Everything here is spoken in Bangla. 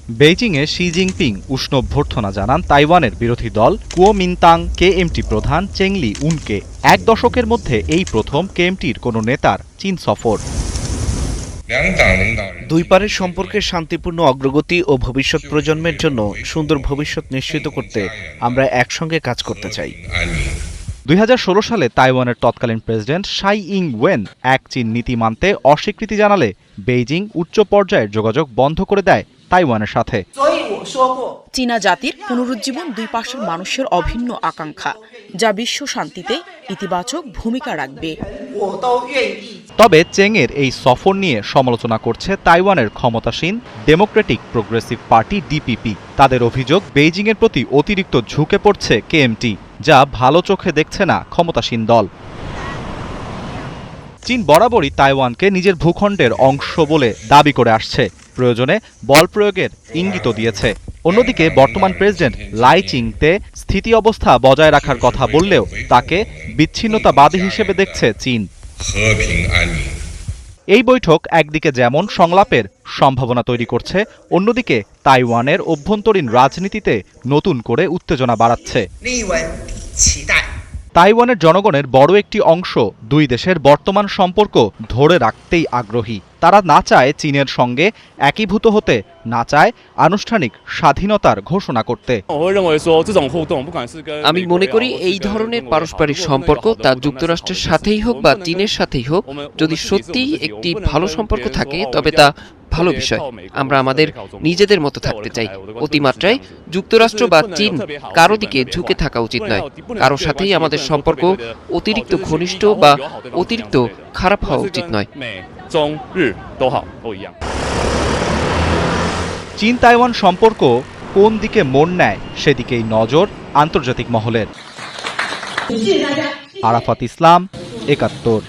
বেইজিংয়ে শি জিনপিং উষ্ণ অভ্যর্থনা জানান তাইওয়ানের বিরোধী দল কুওমিন্তাং কেএমটি প্রধান চেংলি উনকে। এক দশকের মধ্যে এই প্রথম কেএমটির কোনো নেতার চীন সফর। দুই পারের সম্পর্কের শান্তিপূর্ণ অগ্রগতি ও ভবিষ্যৎ প্রজন্মের জন্য সুন্দর ভবিষ্যৎ নিশ্চিত করতে আমরা একসঙ্গে কাজ করতে চাই। 2016 সালে তাইওয়ানের তৎকালীন প্রেসিডেন্ট সাই ইং ওয়েন এক চীন নীতি মানতে অস্বীকৃতি জানালে বেইজিং উচ্চ পর্যায়ের যোগাযোগ বন্ধ করে দেয় তাইওয়ানের সাথে। চীনা জাতির পুনরুজ্জীবন দুই পাশের মানুষের অভিন্ন আকাঙ্ক্ষা, যা বিশ্ব শান্তিতে ইতিবাচক ভূমিকা রাখবে। তবে চেংয়ের এই সফর নিয়ে সমালোচনা করছে তাইওয়ানের ক্ষমতাসীন ডেমোক্রেটিক প্রোগ্রেসিভ পার্টি ডিপিপি। তাদের অভিযোগ বেইজিংয়ের প্রতি অতিরিক্ত ঝুঁকে পড়ছে কেএমটি, যা ভালো চোখে দেখছে না ক্ষমতাসীন দল। চীন বরাবরই তাইওয়ানকে নিজের ভূখণ্ডের অংশ বলে দাবি করে আসছে, প্রয়োজনে বল প্রয়োগের ইঙ্গিতও দিয়েছে। অন্যদিকে বর্তমান প্রেসিডেন্ট লাই চিংতে স্থিতি অবস্থা বজায় রাখার কথা বললেও তাকে বিচ্ছিন্নতাবাদী হিসেবে দেখছে চীন। এই বৈঠক একদিকে যেমন সংলাপের সম্ভাবনা তৈরি করছে, অন্যদিকে তাইওয়ানের অভ্যন্তরীণ রাজনীতিতে নতুন করে উত্তেজনা বাড়াচ্ছে। তাইওয়ানের জনগণের বড় একটি অংশ দুই দেশের বর্তমান সম্পর্ক ধরে রাখতেই আগ্রহী। তারা না চায় চীনের সঙ্গে একীভূত হতে, না চায় আনুষ্ঠানিক স্বাধীনতার ঘোষণা করতে। আমি মনে করি এই ধরনের পারস্পরিক সম্পর্ক তা যুক্তরাষ্ট্রের সাথেই হোক বা চীনের সাথেই হোক, যদি সত্যিই একটি ভালো সম্পর্ক থাকে তবে তা ভালো বিষয়। আমরা আমাদের নিজেদের মতো থাকতে চাই। অতিমাত্রায় যুক্তরাষ্ট্র বা চীন কারো দিকে ঝুঁকে থাকা উচিত নয়। কারো সাথেই আমাদের সম্পর্ক অতিরিক্ত ঘনিষ্ঠ বা অতিরিক্ত খারাপ হওয়া উচিত নয়। চীন তাইওয়ান সম্পর্ক কোন দিকে মোড় নেয় সেদিকেই নজর আন্তর্জাতিক মহলের। আরাফাত ইসলাম, ৭১।